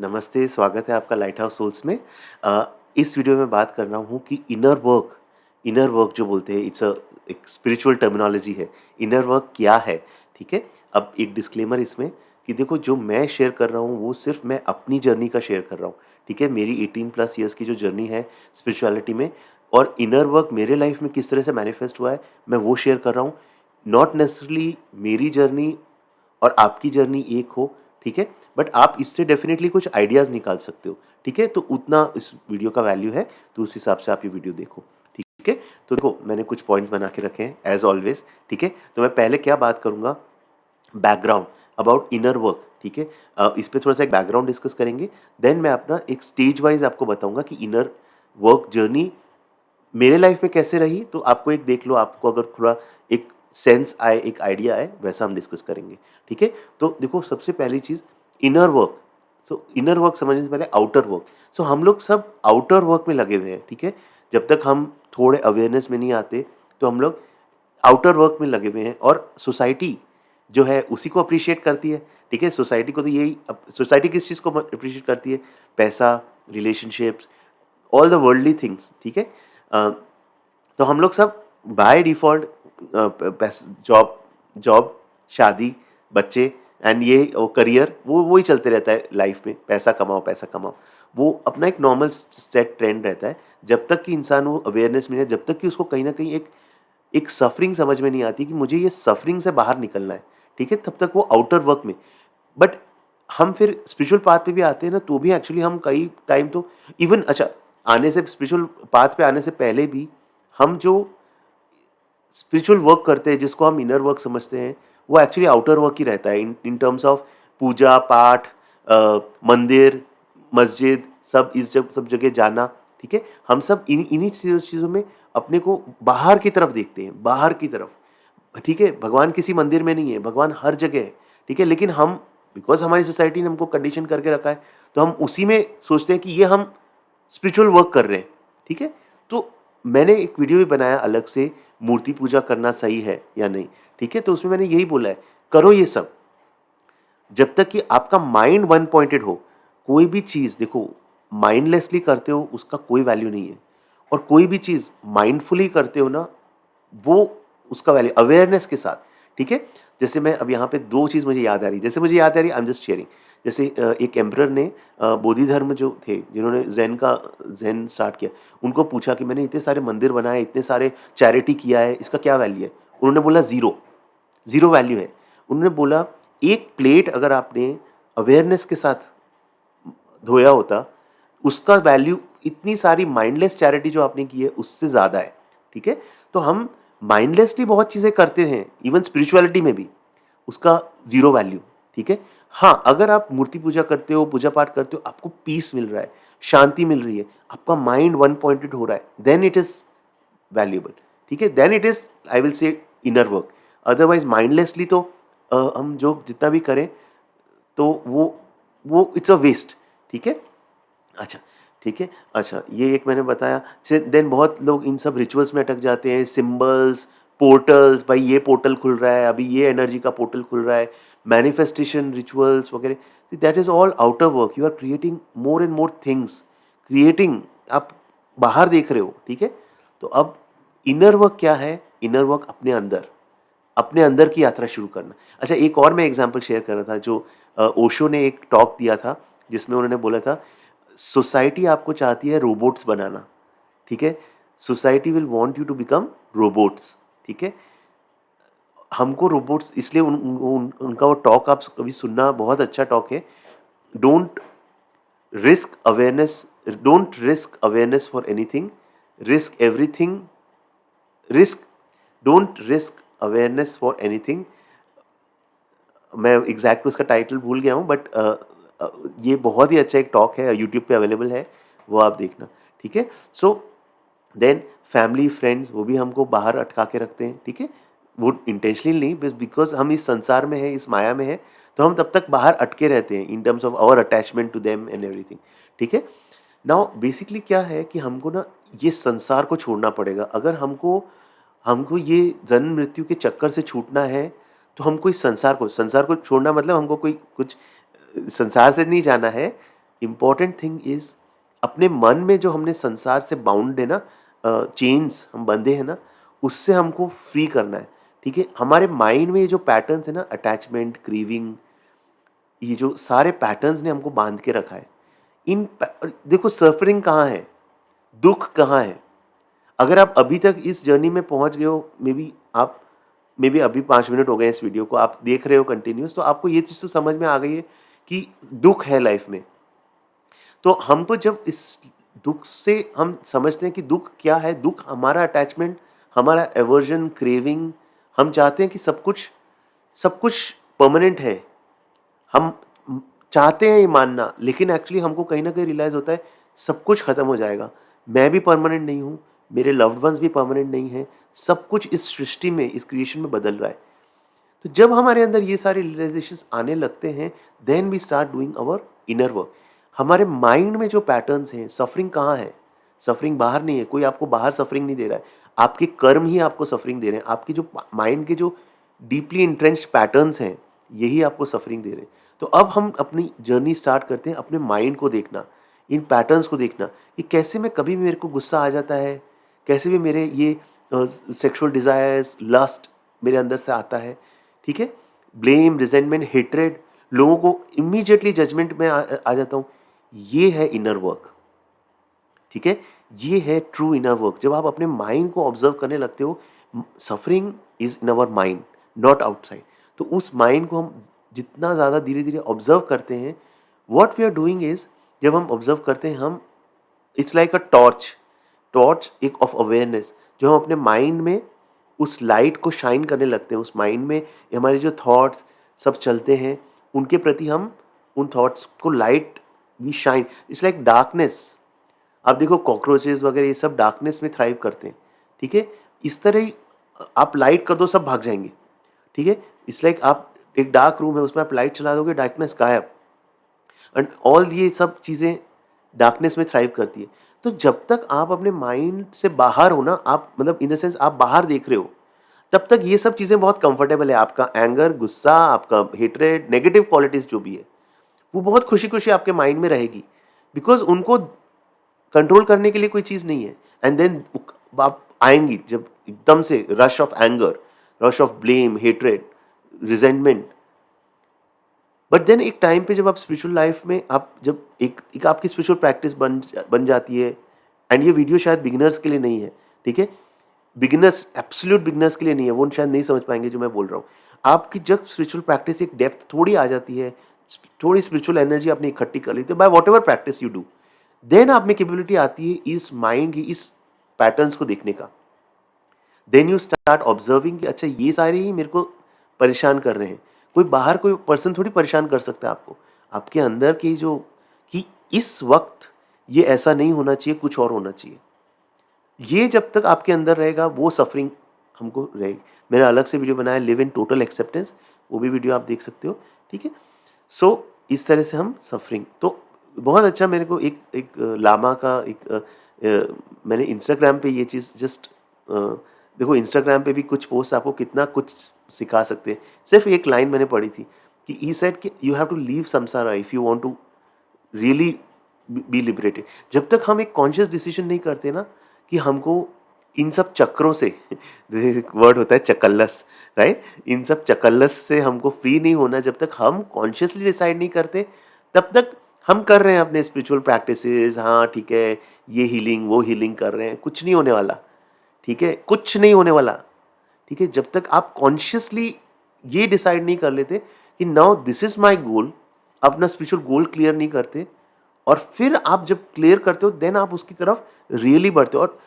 नमस्ते, स्वागत है आपका लाइट हाउस सोल्स में। इस वीडियो में बात कर रहा हूँ कि इनर वर्क जो बोलते हैं एक स्पिरिचुअल टर्मिनोलॉजी है। इनर वर्क क्या है, ठीक है? अब एक डिस्क्लेमर इसमें कि देखो जो मैं शेयर कर रहा हूँ वो सिर्फ मैं अपनी जर्नी का शेयर कर रहा हूँ, ठीक है? मेरी 18 प्लस ईयर्स की जो जर्नी है स्पिरिचुअलिटी में और इनर वर्क मेरे लाइफ में किस तरह से मैनिफेस्ट हुआ है, मैं वो शेयर कर रहा हूँ। नॉट नेसेसरली मेरी जर्नी और आपकी जर्नी एक हो, ठीक है? बट आप इससे डेफिनेटली कुछ आइडियाज़ निकाल सकते हो, ठीक है? तो उतना इस वीडियो का वैल्यू है, तो उस हिसाब से आप ये वीडियो देखो, ठीक है? तो देखो मैंने कुछ पॉइंट्स बना के रखे हैं एज़ ऑलवेज़, ठीक है? तो मैं पहले क्या बात करूँगा, बैकग्राउंड अबाउट इनर वर्क, ठीक है? इस पे थोड़ा सा एक बैकग्राउंड डिस्कस करेंगे, देन मैं अपना एक स्टेज वाइज़ आपको बताऊँगा कि इनर वर्क जर्नी मेरे लाइफ में कैसे रही, तो आपको एक देख लो, आपको अगर थोड़ा एक सेंस आए, एक आइडिया आए, वैसा हम डिस्कस करेंगे, ठीक है? तो देखो सबसे पहली चीज़ inner work. So inner work समझने से पहले आउटर वर्क। सो हम लोग सब आउटर वर्क में लगे हुए हैं, ठीक है? जब तक हम थोड़े अवेयरनेस में नहीं आते, तो हम लोग आउटर वर्क में लगे हुए हैं और सोसाइटी जो है उसी को अप्रिशिएट करती है, ठीक है? सोसाइटी को तो यही सोसाइटी किस चीज़ को अप्रिशिएट करती है? पैसा, relationships, all the worldly things, ठीक है? अ, तो हम लोग सब बाय डिफ़ॉल्ट जॉब जॉब, शादी, बच्चे एंड ये करियर वो वही चलते रहता है लाइफ में, पैसा कमाओ, पैसा कमाओ। वो अपना एक नॉर्मल सेट ट्रेंड रहता है, जब तक कि इंसान वो अवेयरनेस में है, जब तक कि उसको कहीं न कहीं एक एक सफ़रिंग समझ में नहीं आती कि मुझे ये सफ़रिंग से बाहर निकलना है, ठीक है? तब तक वो आउटर वर्क में। बट हम फिर स्पिरिचुअल पाथ पे भी आते हैं ना, तो भी एक्चुअली हम कई टाइम तो इवन अच्छा, आने से स्पिरिचुअल पाथ पे आने से पहले भी हम जो स्पिरिचुअल वर्क करते हैं, जिसको हम इनर वर्क समझते हैं, वो एक्चुअली आउटर वर्क ही रहता है इन इन टर्म्स ऑफ पूजा पाठ, मंदिर, मस्जिद, सब इस सब जगह जाना, ठीक है? हम सब इन्हीं चीज़ों में अपने को बाहर की तरफ देखते हैं, बाहर की तरफ, ठीक है? भगवान किसी मंदिर में नहीं है, भगवान हर जगह है, ठीक है? लेकिन हम बिकॉज़ हमारी सोसाइटी ने हमको कंडीशन करके रखा है, तो हम उसी में सोचते हैं कि ये हम स्पिरिचुअल वर्क कर रहे हैं, ठीक है? तो मैंने एक वीडियो भी बनाया अलग से, मूर्ति पूजा करना सही है या नहीं, ठीक है? तो उसमें मैंने यही बोला है, करो ये सब, जब तक कि आपका माइंड वन पॉइंटेड हो। कोई भी चीज़ देखो माइंडलेसली करते हो उसका कोई वैल्यू नहीं है, और कोई भी चीज़ माइंडफुली करते हो ना, वो उसका वैल्यू अवेयरनेस के साथ, ठीक है? जैसे मैं अब यहाँ पे 2 चीज़ मुझे याद आ रही है, जैसे मुझे याद आ रही है, आई एम जस्ट शेयरिंग। जैसे एक एम्परर ने बोधि धर्म जो थे, जिन्होंने ज़ेन स्टार्ट किया, उनको पूछा कि मैंने इतने सारे मंदिर बनाए, इतने सारे चैरिटी किया है, इसका क्या वैल्यू है? उन्होंने बोला ज़ीरो, ज़ीरो वैल्यू है। उन्होंने बोला एक प्लेट अगर आपने अवेयरनेस के साथ धोया होता, उसका वैल्यू इतनी सारी माइंडलेस चैरिटी जो आपने की है उससे ज़्यादा है, ठीक है? तो हम माइंडलेसली बहुत चीज़ें करते हैं, इवन स्पिरिचुअलिटी में भी, उसका ज़ीरो वैल्यू, ठीक है? हाँ, अगर आप मूर्ति पूजा करते हो, पूजा पाठ करते हो, आपको पीस मिल रहा है, शांति मिल रही है, आपका माइंड वन पॉइंटेड हो रहा है, देन इट इज़ वैल्यूएबल, ठीक है? Then it is, I will say, inner work. Otherwise mindlessly तो हम जो जितना भी करें, तो वो इट्स अ वेस्ट, ठीक है? अच्छा, ठीक है? अच्छा, ये एक मैंने बताया। से देन बहुत लोग इन सब रिचुअल्स में अटक जाते हैं, सिंबल्स, पोर्टल्स, भाई ये पोर्टल खुल रहा है, अभी ये एनर्जी का पोर्टल खुल रहा है, मैनिफेस्टेशन रिचुअल्स वगैरह, that is all outer work. You are creating more and more things, creating, आप बाहर देख रहे हो, ठीक है? तो अब इनर वर्क क्या है? इनर वर्क अपने अंदर की यात्रा शुरू करना। अच्छा, एक और मैं एग्ज़ाम्पल शेयर कर रहा था, जो ओशो ने एक टॉक दिया था, जिसमें उन्होंने बोला था, सोसाइटी आपको चाहती है रोबोट्स बनाना, ठीक है? Society will want you to become robots, ठीक है? हमको रोबोट्स इसलिए उनका वो टॉक आप कभी सुनना, बहुत अच्छा टॉक है। Don't risk awareness don't risk awareness for anything, risk everything, risk don't risk awareness for anything. मैं एग्जैक्ट उसका टाइटल भूल गया हूँ, बट ये बहुत ही अच्छा एक टॉक है, यूट्यूब पे अवेलेबल है, वो आप देखना, ठीक है? सो देन फैमिली फ्रेंड्स वो भी हमको बाहर अटका के रखते हैं, ठीक है? वो इंटेंशनली नहीं, बस बिकॉज हम इस संसार में हैं, इस माया में हैं, तो हम तब तक बाहर अटके रहते हैं in terms of our attachment to them and everything, ठीक है? नाउ बेसिकली क्या है कि हमको ना ये संसार को छोड़ना पड़ेगा। अगर हमको हमको ये जन्म मृत्यु के चक्कर से छूटना है, तो हमको इस संसार को छोड़ना, मतलब हमको कोई कुछ संसार से नहीं जाना है, इम्पॉर्टेंट थिंग इज अपने मन में जो हमने संसार से बाउंड है ना, चेन्स हम बंधे हैं ना, उससे हमको फ्री करना है। ठीक है, हमारे माइंड में ये जो पैटर्न्स है ना, अटैचमेंट, क्रीविंग, ये जो सारे पैटर्न्स ने हमको बांध के रखा है। देखो सफरिंग कहाँ है, दुख कहाँ है। अगर आप अभी तक इस जर्नी में पहुंच गए हो, मे बी अभी 5 मिनट हो गए इस वीडियो को आप देख रहे हो कंटिन्यूस, तो आपको ये चीज़ तो समझ में आ गई है कि दुख है लाइफ में। तो हमको जब इस दुख से हम समझते हैं कि दुख क्या है, दुख हमारा अटैचमेंट, हमारा एवर्जन, क्रेविंग, हम चाहते हैं कि सब कुछ परमानेंट है। हम चाहते हैं ये मानना, लेकिन एक्चुअली हमको कहीं ना कहीं रियलाइज होता है सब कुछ खत्म हो जाएगा। मैं भी परमानेंट नहीं हूँ, मेरे लव्ड वंस भी परमानेंट नहीं है, सब कुछ इस सृष्टि में, इस क्रिएशन में बदल रहा है। तो जब हमारे अंदर ये सारे रियलाइजेशंस आने लगते हैं, then we start doing our inner work. हमारे माइंड में जो पैटर्न्स हैं, सफरिंग कहाँ है? सफरिंग बाहर नहीं है, कोई आपको बाहर सफरिंग नहीं दे रहा है, आपके कर्म ही आपको सफरिंग दे रहे हैं। आपकी जो माइंड के जो डीपली इंट्रेंस्ड पैटर्न्स हैं, यही आपको सफरिंग दे रहे हैं। तो अब हम अपनी जर्नी स्टार्ट करते हैं, अपने माइंड को देखना, इन पैटर्न्स को देखना कि कैसे मैं कभी भी मेरे को गुस्सा आ जाता है, कैसे भी मेरे ये सेक्सुअल डिज़ायर्स, लस्ट मेरे अंदर से आता है। ठीक है, ब्लेम, रिजेंटमेंट, हेट्रेड, लोगों को इमीडिएटली जजमेंट में आ जाता हूँ। ये है इनर वर्क। ठीक है, ये है ट्रू इनर वर्क। जब आप अपने माइंड को ऑब्जर्व करने लगते हो, suffering is in our mind, not outside. तो उस माइंड को हम जितना ज़्यादा धीरे धीरे ऑब्जर्व करते हैं, what we are doing is, जब हम ऑब्जर्व करते हैं, हम it's like a torch, torch एक ऑफ अवेयरनेस, जो हम अपने माइंड में उस लाइट को शाइन करने लगते हैं। उस माइंड में हमारे जो थॉट्स सब चलते हैं, उनके प्रति हम उन थॉट्स को light we shine. It's like darkness. आप देखो कॉकरोचेस वगैरह ये सब डार्कनेस में थ्राइव करते हैं। ठीक है, इस तरह ही आप लाइट कर दो, सब भाग जाएंगे। ठीक है, इट्स लाइक आप एक डार्क रूम है, उसमें आप लाइट चला दोगे, डार्कनेस गायब। एंड ऑल ये सब चीज़ें डार्कनेस में थ्राइव करती है। तो जब तक आप अपने माइंड से बाहर हो ना, आप मतलब इन द सेंस आप बाहर देख रहे हो, तब तक ये सब चीज़ें बहुत कंफर्टेबल है। आपका एंगर, गुस्सा, आपका हेट्रेड, नेगेटिव क्वालिटीज़ जो भी है, वो बहुत खुशी खुशी आपके माइंड में रहेगी, बिकॉज उनको कंट्रोल करने के लिए कोई चीज़ नहीं है। एंड देन आप आएंगी जब एकदम से rush of anger, rush of blame, hatred, resentment. But then एक टाइम पे जब आप स्पिरिचुअल लाइफ में आप जब एक आपकी स्पिरिचुअल प्रैक्टिस बन जाती है। एंड ये वीडियो शायद बिगिनर्स के लिए नहीं है। ठीक है, बिगिनर्स, एब्सोल्यूट बिगिनर्स के लिए नहीं है, वो शायद नहीं समझ पाएंगे जो मैं बोल रहा हूँ। आपकी जब स्पिरिचुअल प्रैक्टिस एक डेप्थ थोड़ी आ जाती है, थोड़ी स्पिरिचुअल एनर्जी आपने इकट्ठी कर ली थी by whatever practice you do, then आप में कैपेबिलिटी आती है इस माइंड की, इस पैटर्न्स को देखने का। देन यू स्टार्ट ऑब्जर्विंग कि अच्छा ये सारे ही मेरे को परेशान कर रहे हैं। कोई बाहर कोई पर्सन थोड़ी परेशान कर सकता है आपको। आपके अंदर की जो कि इस वक्त ये ऐसा नहीं होना चाहिए, कुछ और होना चाहिए, ये जब तक आपके अंदर रहेगा वो सफरिंग हमको रहेगी। मैंने अलग से वीडियो बनाया लिव इन टोटल एक्सेप्टेंस, वो भी वीडियो आप देख सकते हो। ठीक है, सो इस तरह से हम सफरिंग तो बहुत अच्छा। मेरे को एक लामा का मैंने इंस्टाग्राम पे ये चीज़ जस्ट देखो, इंस्टाग्राम पे भी कुछ पोस्ट आपको कितना कुछ सिखा सकते हैं। सिर्फ एक लाइन मैंने पढ़ी थी कि ही सेड कि you have to leave samsara if you want to really be liberated. जब तक हम एक कॉन्शियस डिसीजन नहीं करते ना कि हमको इन सब चक्रों से वर्ड होता है चकल्लस, राइट, इन सब चकल्लस से हमको फ्री नहीं होना, जब तक हम कॉन्शियसली डिसाइड नहीं करते, तब तक हम कर रहे हैं अपने स्पिरिचुअल प्रैक्टिसेस। हाँ ठीक है, ये हीलिंग वो हीलिंग कर रहे हैं, कुछ नहीं होने वाला। ठीक है, कुछ नहीं होने वाला। ठीक है, जब तक आप कॉन्शियसली ये डिसाइड नहीं कर लेते कि नाउ दिस इज माई गोल, अपना स्पिरिचुअल गोल क्लियर नहीं करते, और फिर आप जब क्लियर करते हो देन आप उसकी तरफ रियली बढ़ते हो। और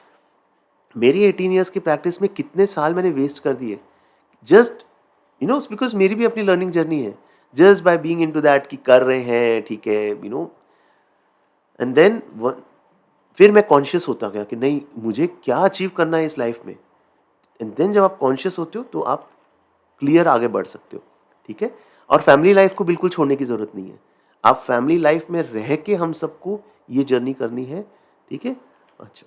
मेरी 18 ईयर्स की प्रैक्टिस में कितने साल मैंने वेस्ट कर दिए, जस्ट बिकॉज मेरी भी अपनी लर्निंग जर्नी है, just by being into that कि कर रहे हैं, ठीक है, एंड देन फिर मैं कॉन्शियस होता गया कि नहीं, मुझे क्या अचीव करना है इस लाइफ में। एंड देन जब आप कॉन्शियस होते हो तो आप क्लियर आगे बढ़ सकते हो। ठीक है, और फैमिली लाइफ को बिल्कुल छोड़ने की ज़रूरत नहीं है। आप फैमिली लाइफ में रह के हम सबको ये जर्नी करनी है। ठीक है, अच्छा,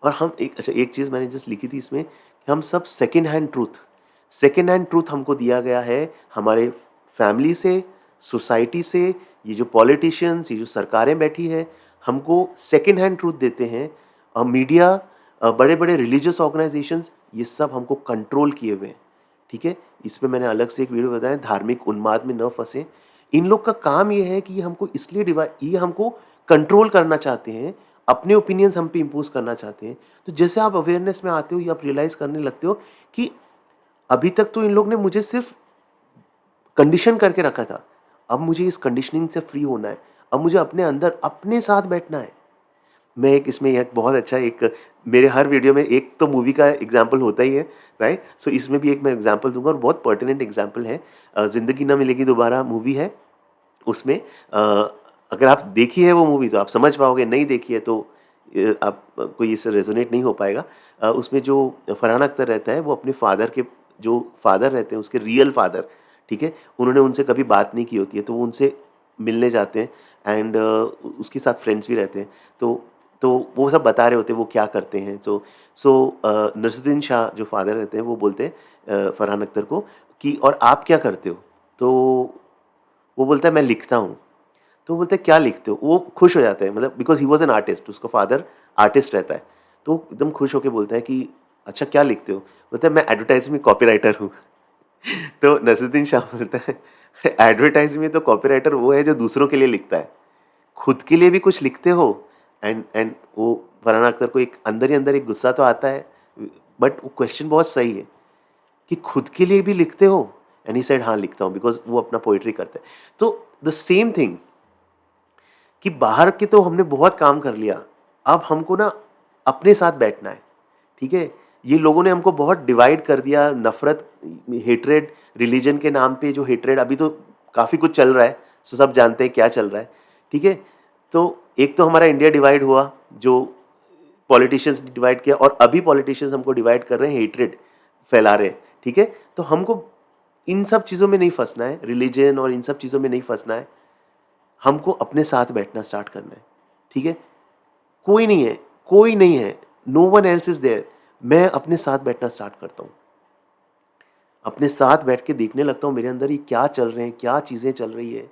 और हम एक चीज़ मैंने जस्ट लिखी थी इसमें कि हम सब सेकेंड हैंड ट्रूथ हमको दिया गया है हमारे फैमिली से, सोसाइटी से, ये जो पॉलिटिशियंस, ये जो सरकारें बैठी है, हमको सेकेंड हैंड ट्रूथ देते हैं। मीडिया, बड़े बड़े रिलीजियस ऑर्गेनाइजेशंस, ये सब हमको कंट्रोल किए हुए हैं, ठीक है। इसमें मैंने अलग से एक वीडियो बताया, धार्मिक उन्माद में न फंसे। इन लोग का काम ये है कि ये हमको इसलिए ये हमको कंट्रोल करना चाहते हैं, अपने ओपिनियंस हम पे इम्पोज करना चाहते हैं। तो जैसे आप अवेयरनेस में आते हो या आप रियलाइज़ करने लगते हो कि अभी तक तो इन लोग ने मुझे सिर्फ कंडीशन करके रखा था, अब मुझे इस कंडीशनिंग से फ्री होना है, अब मुझे अपने अंदर अपने साथ बैठना है। मैं एक इसमें एक बहुत अच्छा एक मेरे हर वीडियो में एक तो मूवी का एग्जाम्पल होता ही है, राइट। सो इसमें भी एक मैं एग्जाम्पल दूंगा और बहुत पर्टिनेंट एग्जाम्पल है। ज़िंदगी ना मिलेगी दोबारा मूवी है, उसमें अगर आप देखी है वो मूवी तो आप समझ पाओगे, नहीं देखी है तो आप कोई इससे रेजोनेट नहीं हो पाएगा। उसमें जो फरहान अख्तर रहता है वो अपने फादर के, जो फादर रहते हैं उसके रियल फादर, ठीक है, उन्होंने उनसे कभी बात नहीं की होती है, तो वो उनसे मिलने जाते हैं एंड उसके साथ फ्रेंड्स भी रहते हैं। तो वो सब बता रहे होते हैं वो क्या करते हैं। सो नसरुद्दीन शाह जो फादर रहते हैं वो बोलते हैं फरहान अख्तर को कि और आप क्या करते हो? तो वो बोलता है मैं लिखता हूँ। तो वो बोलते हैं क्या लिखते हो? वो खुश हो जाता है, मतलब because he was an artist, उसका फादर आर्टिस्ट रहता है। तो वो एकदम खुश होकर बोलता है कि अच्छा क्या लिखते हो? बोलता है मैं एडवर्टाइज में कॉपी राइटर हूँ। तो नसरुद्दीन शाह बोलता है एडवर्टाइज में तो कॉपी राइटर वो है जो दूसरों के लिए लिखता है, खुद के लिए भी कुछ लिखते हो? एंड वो फरहान अख्तर को एक अंदर ही अंदर एक गुस्सा तो आता है, बट वो क्वेश्चन बहुत सही है कि खुद के लिए भी लिखते हो? एंड ही सेड हाँ लिखता हूँ, बिकॉज वो अपना पोइट्री करता है। तो द सेम थिंग कि बाहर के तो हमने बहुत काम कर लिया, अब हमको ना अपने साथ बैठना है, ठीक है। ये लोगों ने हमको बहुत डिवाइड कर दिया, नफरत, हेट्रेड, रिलीजन के नाम पे जो हेट्रेड अभी तो काफ़ी कुछ चल रहा है, सो सब जानते हैं क्या चल रहा है, ठीक है। तो एक तो हमारा इंडिया डिवाइड हुआ, जो पॉलिटिशियंस ने डिवाइड किया, और अभी पॉलिटिशियंस हमको डिवाइड कर रहे हैं, हेट्रेड फैला रहे हैं, ठीक है। तो हमको इन सब चीज़ों में नहीं फंसना है, रिलीजन और इन सब चीज़ों में नहीं फंसना है, हमको अपने साथ बैठना स्टार्ट करना है, ठीक है। कोई नहीं है, कोई नहीं है, no one else is there. मैं अपने साथ बैठना स्टार्ट करता हूँ, अपने साथ बैठ के देखने लगता हूँ मेरे अंदर ये क्या चल रहे हैं, क्या चीज़ें चल रही है,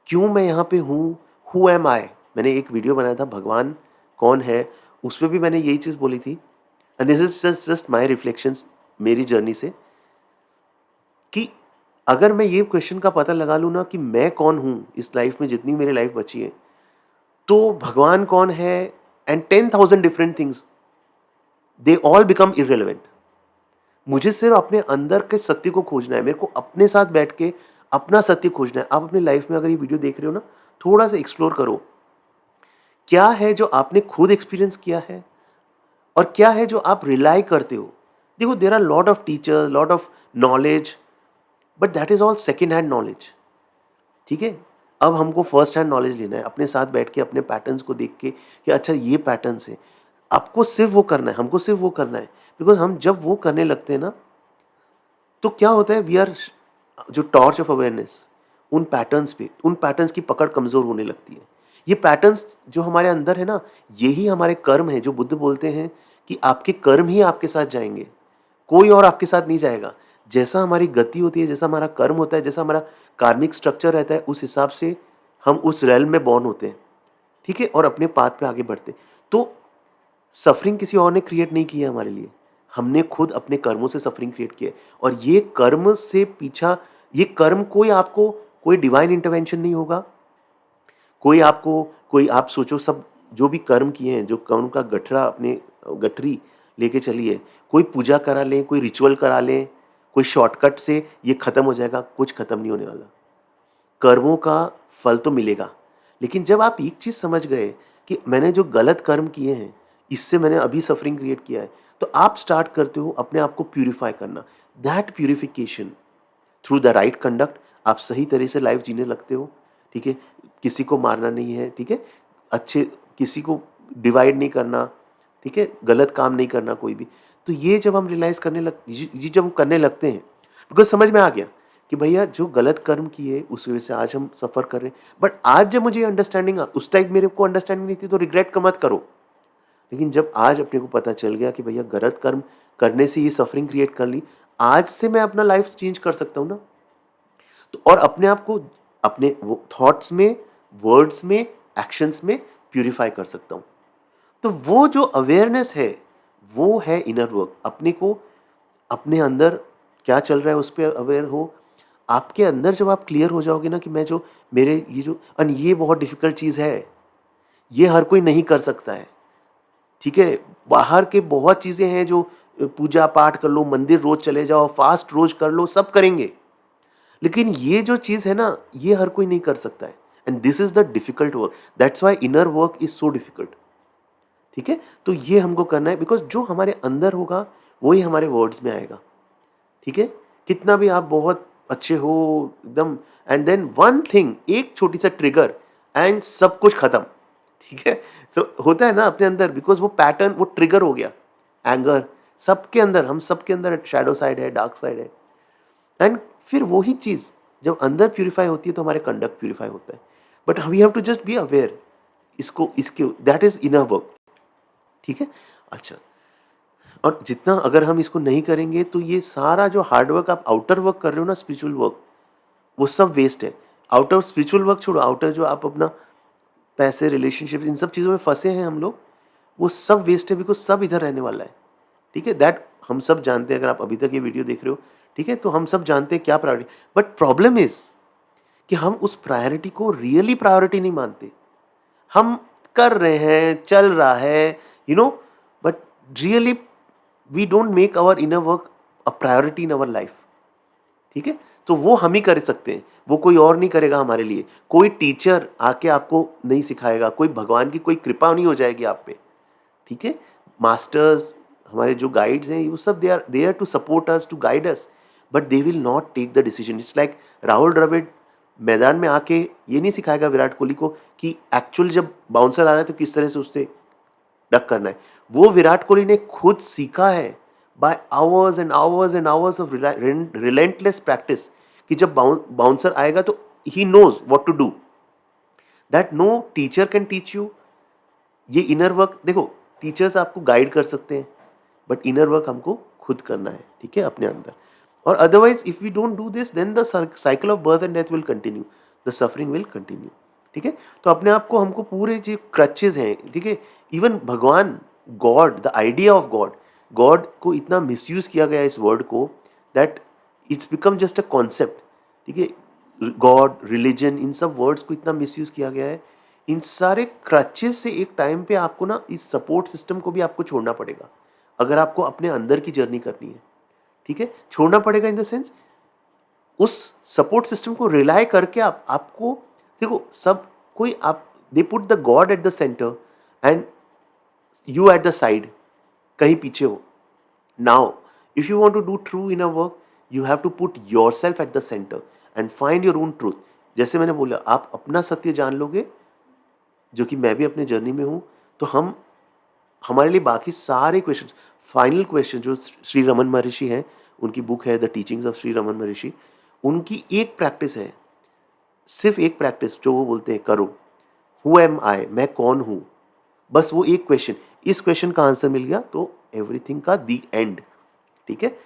क्यों मैं यहाँ पे हूँ, हु एम आई। मैंने एक वीडियो बनाया था भगवान कौन है, उसमें भी मैंने यही चीज़ बोली थी, and this is just my reflections मेरी जर्नी से, कि अगर मैं ये क्वेश्चन का पता लगा लूँ ना कि मैं कौन हूँ इस लाइफ में, जितनी मेरी लाइफ बची है, तो भगवान कौन है and 10,000 different things, they all become irrelevant. मुझे सिर्फ अपने अंदर के सत्य को खोजना है, मेरे को अपने साथ बैठ के अपना सत्य खोजना है। आप अपनी लाइफ में अगर ये वीडियो देख रहे हो ना, थोड़ा सा एक्सप्लोर करो, क्या है जो आपने खुद एक्सपीरियंस किया है और क्या है जो आप रिलाई करते हो। देखो, there are lot of teachers, lot of knowledge, but that is all second hand knowledge, ठीक है। अब हमको फर्स्ट हैंड नॉलेज लेना है, अपने साथ बैठ के अपने पैटर्न्स को देख के कि अच्छा ये पैटर्न्स है, आपको सिर्फ वो करना है, हमको सिर्फ वो करना है। बिकॉज हम जब वो करने लगते हैं ना, तो क्या होता है, वी आर, जो टॉर्च ऑफ अवेयरनेस, उन पैटर्न्स पे, उन पैटर्न्स की पकड़ कमज़ोर होने लगती है। ये पैटर्न्स जो हमारे अंदर है ना, यही हमारे कर्म है, जो बुद्ध बोलते हैं कि आपके कर्म ही आपके साथ जाएंगे, कोई और आपके साथ नहीं जाएगा। जैसा हमारी गति होती है, जैसा हमारा कर्म होता है, जैसा हमारा कार्मिक स्ट्रक्चर रहता है, उस हिसाब से हम उस रेल में बॉर्न होते हैं, ठीक है, और अपने पाथ पे आगे बढ़ते हैं। तो सफरिंग किसी और ने क्रिएट नहीं की है हमारे लिए, हमने खुद अपने कर्मों से सफरिंग क्रिएट की है। और ये कर्म से पीछा, ये कर्म कोई आपको, कोई डिवाइन इंटरवेंशन नहीं होगा, कोई आपको, कोई आप सोचो सब जो भी कर्म किए हैं, जो कर्म का गठरा, अपने गठरी लेके चलिए, कोई पूजा करा लें, कोई रिचुअल करा लें, कोई शॉर्टकट से ये खत्म हो जाएगा, कुछ खत्म नहीं होने वाला। कर्मों का फल तो मिलेगा, लेकिन जब आप एक चीज़ समझ गए कि मैंने जो गलत कर्म किए हैं, इससे मैंने अभी सफरिंग क्रिएट किया है, तो आप स्टार्ट करते हो अपने आप को प्यूरिफाई करना। That purification through the right conduct, आप सही तरह से लाइफ जीने लगते हो, ठीक है। किसी को मारना नहीं है, ठीक है, अच्छे, किसी को डिवाइड नहीं करना, ठीक है, गलत काम नहीं करना कोई भी। तो ये जब हम रियलाइज़ करने ये जब हम करने लगते हैं, बिकॉज समझ में आ गया कि भैया जो गलत कर्म किए उस वजह से आज हम सफ़र कर रहे हैं। बट आज जब मुझे अंडरस्टैंडिंग, उस टाइम मेरे को अंडरस्टैंडिंग नहीं थी, तो रिग्रेट का मत करो। लेकिन जब आज अपने को पता चल गया कि भैया गलत कर्म करने से ये सफरिंग क्रिएट कर ली, आज से मैं अपना लाइफ चेंज कर सकता हूँ ना। तो और अपने आप को अपने वो थॉट्स में, वर्ड्स में, एक्शंस में प्यूरिफाई कर सकता हूँ। तो वो जो अवेयरनेस है, वो है इनर वर्क। अपने को, अपने अंदर क्या चल रहा है उस पर अवेयर हो। आपके अंदर जब आप क्लियर हो जाओगे ना कि मैं जो मेरे ये जो, और ये बहुत डिफिकल्ट चीज़ है, ये हर कोई नहीं कर सकता है, ठीक है। बाहर के बहुत चीज़ें हैं जो पूजा पाठ कर लो, मंदिर रोज चले जाओ, फास्ट रोज कर लो, सब करेंगे, लेकिन ये जो चीज़ है ना, ये हर कोई नहीं कर सकता है। And this is the difficult work, that's why inner work is so difficult, ठीक है। तो ये हमको करना है, बिकॉज जो हमारे अंदर होगा वही हमारे वर्ड्स में आएगा, ठीक है। कितना भी आप बहुत अच्छे हो एकदम, एंड देन वन थिंग, एक छोटी सा ट्रिगर एंड सब कुछ खत्म, ठीक है। तो होता है ना अपने अंदर, बिकॉज वो पैटर्न, वो ट्रिगर हो गया। एंगर सबके अंदर, हम सबके अंदर शैडो साइड है, डार्क साइड है, एंड फिर वही चीज़ जब अंदर प्यूरिफाई होती है तो हमारे कंडक्ट प्यूरिफाई होता है। But we have to just be aware, इसको, इसके, दैट इज इनर वर्क, ठीक है। अच्छा, और जितना अगर हम इसको नहीं करेंगे तो ये सारा जो हार्ड वर्क आप आउटर वर्क कर रहे हो ना, स्पिरिचुअल वर्क, वो सब वेस्ट है। आउटर स्पिरिचुअल वर्क छोड़ो, आउटर जो आप अपना पैसे, रिलेशनशिप, इन सब चीज़ों में फंसे हैं हम लोग, वो सब वेस्ट है, बिकॉज सब इधर रहने वाला है, ठीक है। दैट हम सब जानते हैं, अगर आप अभी तक ये वीडियो देख रहे हो, ठीक है, तो हम सब जानते हैं क्या प्रायोरिटी। बट प्रॉब्लम इज कि हम उस प्रायोरिटी को रियली प्रायोरिटी नहीं मानते। हम कर रहे हैं, चल रहा है, you know, but really we don't make our inner work a priority in our life, ठीक है। तो वो हम ही कर सकते हैं, वो कोई और नहीं करेगा हमारे लिए। कोई टीचर आके आपको नहीं सिखाएगा, कोई भगवान की कोई कृपा नहीं हो जाएगी आप पे, ठीक है। मास्टर्स, हमारे जो गाइड्स हैं, वो सब they are there to support us, to guide us, but they will not take the decision. It's like Rahul Dravid मैदान में आके ये नहीं सिखाएगा विराट कोहली को कि एक्चुअल जब बाउंसर आ रहा है तो किस तरह से उससे डक करना है। वो विराट कोहली ने खुद सीखा है by hours and hours and hours of relentless practice, कि जब बाउंसर आएगा तो he knows what to do, that no teacher can teach you. ये इनर वर्क देखो, टीचर्स आपको गाइड कर सकते हैं, बट इनर वर्क हमको खुद करना है, ठीक है, अपने अंदर। और otherwise if we don't do this, then the cycle of birth and death will continue, the suffering will continue, ठीक है। तो अपने आप को, हमको पूरे जो क्रचेज हैं, ठीक है, इवन भगवान, God, the idea of God, God को इतना मिसयूज किया गया इस वर्ड को, that it's become just a concept, ठीक है। गॉड, रिलीजन, इन सब वर्ड्स को इतना मिसयूज किया गया है। इन सारे क्रचेस से एक टाइम पे आपको ना, इस सपोर्ट सिस्टम को भी आपको छोड़ना पड़ेगा, अगर आपको अपने अंदर की जर्नी करनी है, ठीक है। छोड़ना पड़ेगा इन द सेंस, उस सपोर्ट सिस्टम को रिलाय करके आपको देखो, सब कोई आप, they put the god at the centre and you at the side, कहीं पीछे हो। Now if you want to do true inner work, you have to put yourself at the centre and find your own truth. जैसे मैंने बोला, आप अपना सत्य जान लोगे, जो कि मैं भी अपने जर्नी में हूँ, तो हम, हमारे लिए बाकी सारे क्वेश्चन, फाइनल क्वेश्चन जो श्री रमन महर्षि हैं, उनकी बुक है the teachings of Shri Raman महर्षि, उनकी एक प्रैक्टिस है, सिर्फ एक प्रैक्टिस, जो वो बोलते हैं करो, हु एम आई, मैं कौन हूँ, बस वो एक क्वेश्चन, इस क्वेश्चन का आंसर मिल गया तो एवरीथिंग का दी एंड, ठीक है।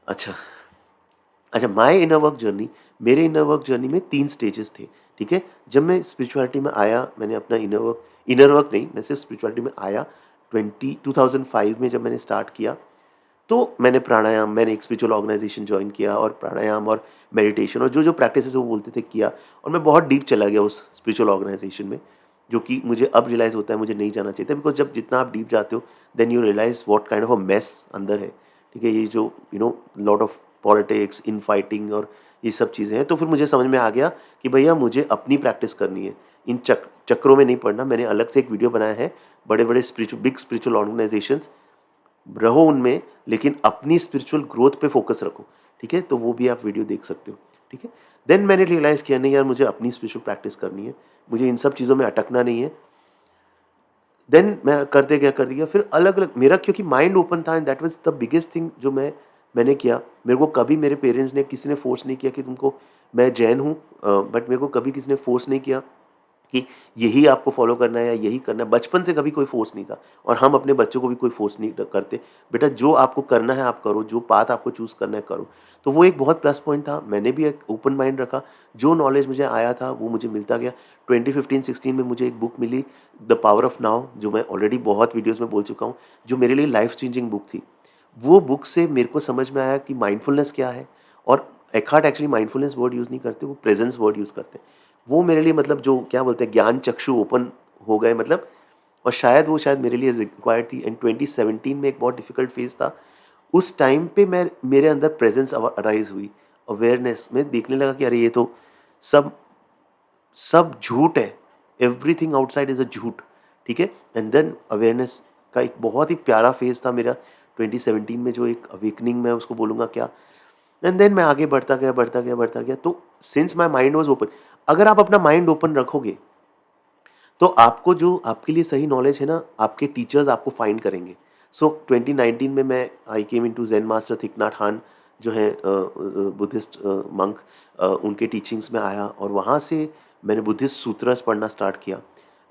अच्छा, अच्छा, माय इनर वर्क जर्नी, मेरे इनर वर्क जर्नी में 3 स्टेजेस थे, ठीक है। जब मैं स्पिरिचुअलिटी में आया, मैंने अपना इनर वर्क नहीं, मैं सिर्फ स्पिरिचुअलिटी में आया 2005 में जब मैंने स्टार्ट किया, तो मैंने प्राणायाम, मैंने एक स्पिरिचुअल ऑर्गेनाइजेशन ज्वाइन किया, और प्राणायाम और मेडिटेशन और जो जो प्रैक्टिसेस वो बोलते थे किया, और मैं बहुत डीप चला गया उस स्पिरिचुअल ऑर्गेनाइजेशन में, जो कि मुझे अब रियलाइज़ होता है मुझे नहीं जाना चाहिए था, बिकॉज जब जितना आप डीप जाते हो, then you realise what kind of a mess अंदर है, ठीक है। ये जो lot of politics, infighting और ये सब चीज़ें हैं, तो फिर मुझे समझ में आ गया कि भैया मुझे अपनी प्रैक्टिस करनी है, इन चक्रों में नहीं पड़ना। मैंने अलग से एक वीडियो बनाया है, बड़े बड़े बिग स्पिरिचुअल ऑर्गेनाइजेशंस, रहो उनमें, लेकिन अपनी स्पिरिचुअल ग्रोथ पे फोकस रखो, ठीक है। तो वो भी आप वीडियो देख सकते हो, ठीक है। देन मैंने रियलाइज़ किया, नहीं यार, मुझे अपनी स्पिरिचुअल प्रैक्टिस करनी है, मुझे इन सब चीज़ों में अटकना नहीं है। देन मैं करते गया फिर अलग अलग, मेरा क्योंकि माइंड ओपन था, and that was the biggest thing जो मैंने किया। मेरे को कभी मेरे पेरेंट्स ने, किसी ने फोर्स नहीं किया कि तुमको, मैं जैन हूँ, बट मेरे को कभी किसी ने फोर्स नहीं किया कि यही आपको फॉलो करना है या यही करना है। बचपन से कभी कोई फोर्स नहीं था और हम अपने बच्चों को भी कोई फोर्स नहीं करते। बेटा जो आपको करना है आप करो, जो पाथ आपको चूज़ करना है करो। तो वो एक बहुत प्लस पॉइंट था। मैंने भी एक ओपन माइंड रखा, जो नॉलेज मुझे आया था वो मुझे मिलता गया। 2015-16 में मुझे एक बुक मिली, द पावर ऑफ नाउ, जो मैं ऑलरेडी बहुत वीडियोज़ में बोल चुका हूँ, जो मेरे लिए लाइफ चेंजिंग बुक थी। वो बुक से मेरे को समझ में आया कि माइंडफुलनेस क्या है। और एखार्ट एक्चुअली माइंडफुलनेस वर्ड यूज़ नहीं करते, वो प्रेजेंस वर्ड यूज़ करते हैं। वो मेरे लिए मतलब जो क्या बोलते हैं, ज्ञान चक्षु ओपन हो गए मतलब। और शायद मेरे लिए रिक्वायर्ड थी। एंड 2017 में एक बहुत डिफिकल्ट फेज था। उस टाइम पे मैं मेरे अंदर प्रेजेंस अराइज हुई, अवेयरनेस में देखने लगा कि अरे ये तो सब सब झूठ है, एवरीथिंग आउटसाइड इज अ झूठ, ठीक है। एंड देन अवेयरनेस का एक बहुत ही प्यारा फेज था मेरा 2017 में, जो एक अवेकनिंग मैं उसको बोलूँगा क्या। एंड देन मैं आगे बढ़ता गया। तो since my mind was open, अगर आप अपना माइंड ओपन रखोगे तो आपको जो आपके लिए सही नॉलेज है ना, आपके टीचर्स आपको फाइंड करेंगे। सो 2019 में मैं I came into Zen master Thich Nhat Hanh, जो है बुद्धिस्ट मंक, उनके टीचिंग्स में आया और वहाँ से मैंने बुद्धिस्ट सूत्रस पढ़ना स्टार्ट किया।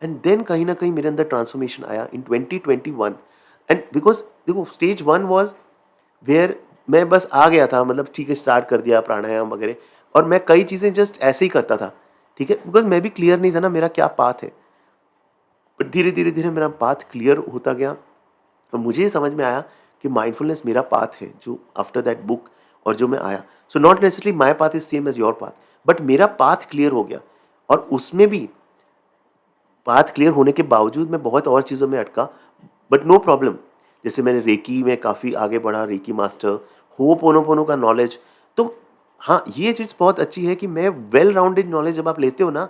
एंड देन कहीं ना कहीं मेरे अंदर ट्रांसफॉर्मेशन आया इन 2021। एंड बिकॉज देखो स्टेज वन वॉज वेयर मैं बस आ गया था, मतलब ठीक है स्टार्ट कर दिया प्राणायाम वगैरह, और मैं कई चीज़ें जस्ट ऐसे ही करता था, ठीक है, बिकॉज मैं भी क्लियर नहीं था ना मेरा क्या पाथ है। बट धीरे धीरे मेरा पाथ क्लियर होता गया और मुझे ये समझ में आया कि माइंडफुलनेस मेरा पाथ है, जो आफ्टर दैट बुक और जो मैं आया। So not necessarily my path is same as your path, but मेरा पाथ क्लियर हो गया। और उसमें भी पाथ क्लियर होने के बावजूद मैं बहुत और चीज़ों में अटका, बट नो प्रॉब्लम। जैसे मैंने रेकी में काफ़ी आगे बढ़ा, रेकी मास्टर, होपोनोपोनो का नॉलेज। तो हाँ, ये चीज़ बहुत अच्छी है कि मैं वेल राउंडेड नॉलेज जब आप लेते हो ना,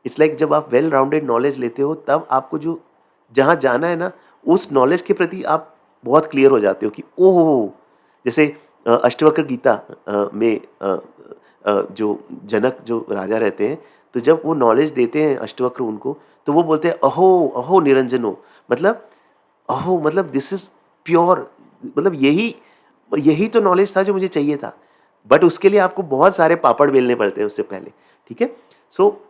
इट्स लाइक जब आप वेल राउंडेड नॉलेज लेते हो तब आपको जो जहाँ जाना है ना, उस नॉलेज के प्रति आप बहुत क्लियर हो जाते हो कि ओह, जैसे अष्टवक्र गीता में जो जनक जो राजा रहते हैं, तो जब वो नॉलेज देते हैं अष्टवक्र उनको, तो वो बोलते हैं अहो अहो निरंजनो, मतलब अहो मतलब दिस इज प्योर, मतलब यही यही तो नॉलेज था जो मुझे चाहिए था। बट उसके लिए आपको बहुत सारे पापड़ बेलने पड़ते हैं उससे पहले, ठीक है। सो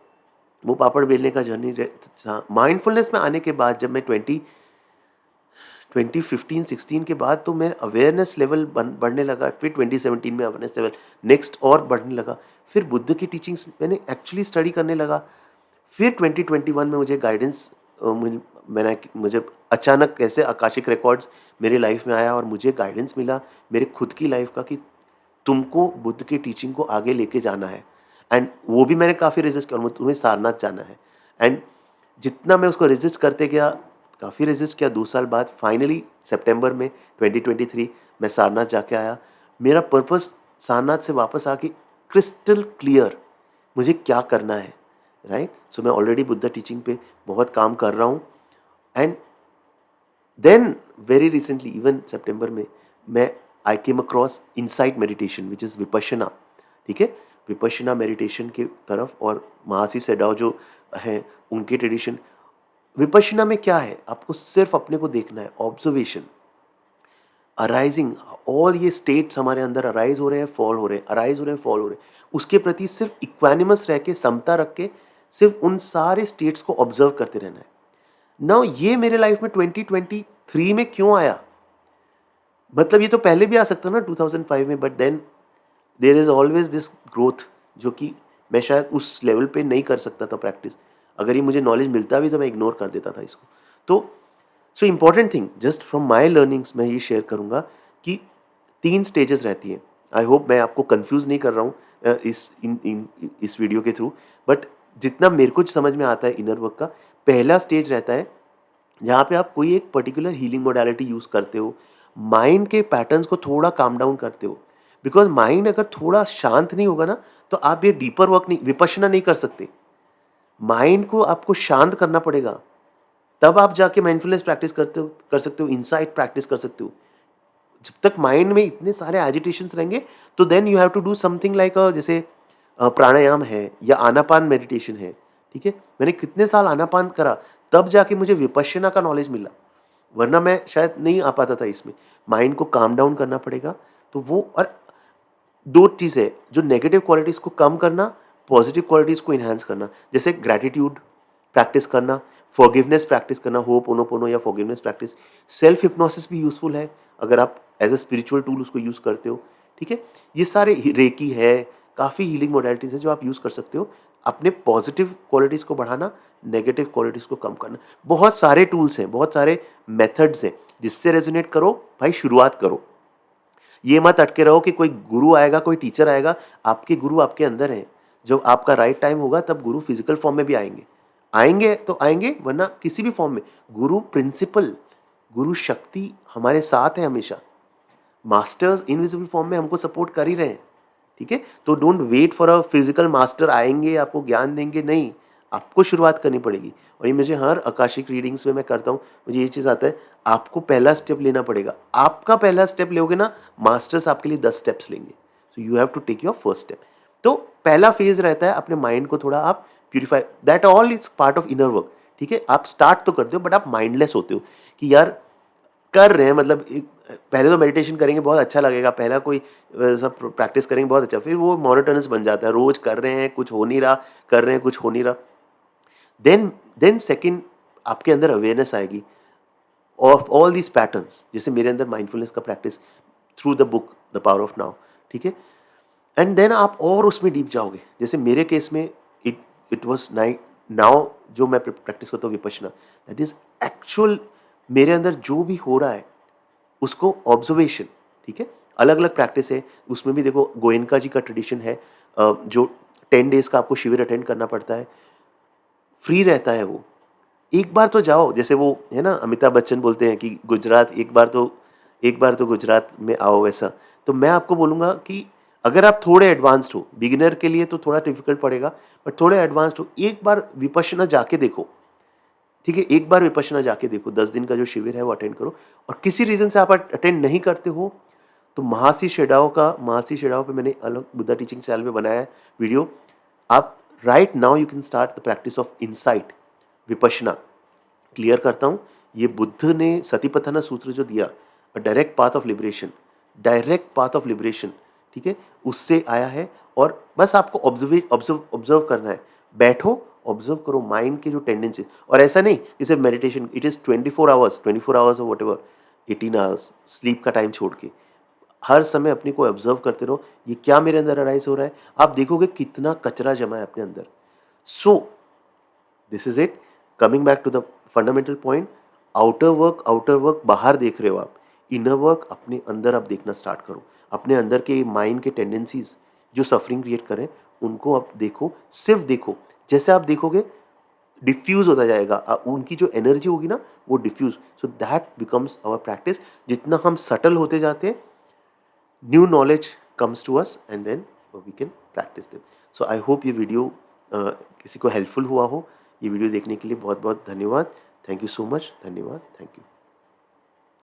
वो पापड़ बेलने का जर्नी था। माइंडफुलनेस में आने के बाद जब मैं 2015-16 के बाद, तो मैं अवेयरनेस लेवल बढ़ने लगा। फिर 2017 में अवेयरनेस लेवल नेक्स्ट और बढ़ने लगा। फिर बुद्ध की टीचिंग्स मैंने एक्चुअली स्टडी करने लगा। फिर 2021 में मुझे गाइडेंस मुझे अचानक कैसे आकाशिक रिकॉर्ड्स मेरे लाइफ में आया और मुझे गाइडेंस मिला मेरे खुद की लाइफ का कि तुमको बुद्ध की टीचिंग को आगे लेके जाना है। एंड वो भी मैंने काफ़ी रेजिस्ट किया, तुम्हें सारनाथ जाना है। एंड जितना मैं उसको रेजिस्ट करते गया, काफ़ी रेजिस्ट किया, 2 साल बाद फाइनली सितंबर में 2023 मैं सारनाथ जाके आया। मेरा पर्पस सारनाथ से वापस आके क्रिस्टल क्लियर मुझे क्या करना है, राइट। सो मैं ऑलरेडी बुद्ध टीचिंग पे बहुत काम कर रहा हूँ। And then very recently even सितंबर में मैं I came across insight meditation which is Vipassana, ठीक है। विपश्यना मेडिटेशन की तरफ, और महर्षि सेडाव जो हैं उनके ट्रेडिशन। विपश्यना में क्या है, आपको सिर्फ अपने को देखना है, ऑब्जर्वेशन, अराइजिंग, ऑल ये स्टेट्स हमारे अंदर अराइज हो रहे हैं, फॉल हो रहे हैं, अराइज हो रहे हैं, फॉल हो रहे हैं, उसके प्रति सिर्फ इक्वानिमस रह के, समता रख के, सिर्फ उन सारे स्टेट्स को ऑब्जर्व करते रहना है। नाउ ये मेरे लाइफ में 2023 में क्यों आया, मतलब ये तो पहले भी आ सकता ना 2005 में, but then there is always this growth, जो कि मैं शायद उस लेवल पे नहीं कर सकता था प्रैक्टिस। अगर ये मुझे नॉलेज मिलता भी तो मैं इग्नोर कर देता था इसको। तो so important thing just from my learnings मैं ये शेयर करूँगा कि 3 स्टेजेस रहती हैं। आई होप मैं आपको कंफ्यूज नहीं कर रहा हूँ इस वीडियो के थ्रू, बट जितना मेरे को समझ में आता है इनर वर्क का, पहला स्टेज रहता है जहाँ पे आप कोई एक पर्टिकुलर हीलिंग मोडालिटी यूज़ करते हो, माइंड के पैटर्न्स को थोड़ा काम डाउन करते हो। बिकॉज माइंड अगर थोड़ा शांत नहीं होगा ना, तो आप ये डीपर वर्क नहीं, विपश्यना नहीं कर सकते। माइंड को आपको शांत करना पड़ेगा, तब आप जाके माइंडफुलनेस प्रैक्टिस कर सकते हो, इनसाइट प्रैक्टिस कर सकते हो। जब तक माइंड में इतने सारे एजिटेशंस रहेंगे, तो then you have to do something like जैसे प्राणायाम है या आनापान मेडिटेशन है, ठीक है। मैंने कितने साल आनापान करा, तब जाके मुझे विपश्यना का नॉलेज मिला, वरना मैं शायद नहीं आ पाता था इसमें। माइंड को काम डाउन करना पड़ेगा। तो वो, और 2 चीज़ है, जो नेगेटिव क्वालिटीज़ को कम करना, पॉजिटिव क्वालिटीज़ को इन्हांस करना, जैसे ग्रैटिट्यूड, प्रैक्टिस करना, फॉरगिवनेस प्रैक्टिस करना, होपोनोपोनो या फॉरगिवनेस प्रैक्टिस, सेल्फ हिप्नोसिस भी यूज़फुल है अगर आप एज अ स्पिरिचुअल टूल उसको यूज़ करते हो, ठीक है। ये सारे रेकी है, काफ़ी हीलिंग मोडेलिटीज़ है जो आप यूज़ कर सकते हो अपने पॉजिटिव क्वालिटीज़ को बढ़ाना, नेगेटिव क्वालिटीज़ को कम करना। बहुत सारे टूल्स हैं, बहुत सारे मेथड्स हैं, जिससे रेजोनेट करो भाई, शुरुआत करो। ये मत अटके रहो कि कोई गुरु आएगा, कोई टीचर आएगा। आपके गुरु आपके अंदर हैं। जब आपका राइट टाइम होगा तब गुरु फिजिकल फॉर्म में भी आएंगे। आएंगे तो आएंगे, वरना किसी भी फॉर्म में। गुरु प्रिंसिपल, गुरु शक्ति हमारे साथ है हमेशा। मास्टर्स इनविजिबल फॉर्म में हमको सपोर्ट कर ही रहे हैं, ठीक है। तो don't wait for a physical master आएंगे आपको ज्ञान देंगे, नहीं, आपको शुरुआत करनी पड़ेगी। और ये मुझे हर आकाशिक रीडिंग्स में मैं करता हूँ, मुझे ये चीज़ आता है, आपको पहला स्टेप लेना पड़ेगा। आपका पहला स्टेप लोगे ना, मास्टर्स आपके लिए 10 स्टेप्स लेंगे। So you have to take your first step. तो पहला फेज रहता है अपने माइंड को थोड़ा आप purify, that all is part of inner work, ठीक है। आप स्टार्ट तो करते हो बट आप माइंडलेस होते हो कि यार कर रहे हैं, मतलब पहले तो मेडिटेशन करेंगे बहुत अच्छा लगेगा, पहला कोई सब प्रैक्टिस करेंगे बहुत अच्छा, फिर वो मोनोटोनस बन जाता है, रोज कर रहे हैं कुछ हो नहीं रहा, कर रहे हैं कुछ हो नहीं रहा। देन सेकंड, आपके अंदर अवेयरनेस आएगी ऑफ ऑल दीज पैटर्न्स। जैसे मेरे अंदर माइंडफुलनेस का practice through the book the Power of now, ठीक है। एंड देन आप और उसमें डीप जाओगे। जैसे मेरे केस में इट इट वॉज नाउ जो मैं प्रैक्टिस करता हूँ विपश्यना, दैट इज एक्चुअल मेरे अंदर जो भी हो रहा है उसको ऑब्जर्वेशन, ठीक है। अलग अलग प्रैक्टिस है उसमें भी। देखो गोयनका जी का ट्रेडिशन है, जो 10 डेज का आपको शिविर अटेंड करना पड़ता है, फ्री रहता है वो। एक बार तो जाओ, जैसे वो है ना, अमिताभ बच्चन बोलते हैं कि गुजरात एक बार तो गुजरात में आओ, वैसा। तो मैं आपको बोलूँगा कि अगर आप थोड़े एडवांस्ड हो, बिगिनर के लिए तो थोड़ा डिफिकल्ट पड़ेगा, बट थोड़े एडवांस्ड हो, एक बार विपश्यना जाके देखो, ठीक है। एक बार विपश्यना जाके देखो, 10 दिन का जो शिविर है वो अटेंड करो। और किसी रीज़न से आप अटेंड नहीं करते हो तो महर्षि शेडाओ पे मैंने अलग बुद्धा टीचिंग चैनल पे बनाया है वीडियो। आप right now you can start the practice of insight Vipassana. Clear करता हूँ, ये बुद्ध ने सतीपथाना सूत्र जो दिया, direct path of liberation, direct path of liberation, ठीक है, उससे आया है। और बस आपको ऑब्जर्व करना है। बैठो, ऑब्जर्व करो माइंड के जो टेंडेंसी। और ऐसा नहीं कि सिर्फ मेडिटेशन, इट इज़ 24 आवर्स और वट एवर 18 आवर्स स्लीप का टाइम छोड़ के हर समय अपने को ऑब्जर्व करते रहो, ये क्या मेरे अंदर अराइज हो रहा है। आप देखोगे कितना कचरा जमा है अपने अंदर। So this is it, coming back to the fundamental point. Outer work बाहर देख रहे हो आप, इनर वर्क अपने अंदर आप देखना स्टार्ट करो। अपने अंदर के माइंड के टेंडेंसीज जो सफरिंग क्रिएट करें, उनको आप देखो, सिर्फ देखो। जैसे आप देखोगे डिफ्यूज होता जाएगा, उनकी जो एनर्जी होगी ना वो diffuse, so that becomes our practice. जितना हम सटल होते जाते हैं, new knowledge comes to us and then we can practice them. So I hope ये वीडियो किसी को हेल्पफुल हुआ हो। ये वीडियो देखने के लिए बहुत बहुत धन्यवाद। थैंक यू सो मच, धन्यवाद, थैंक यू।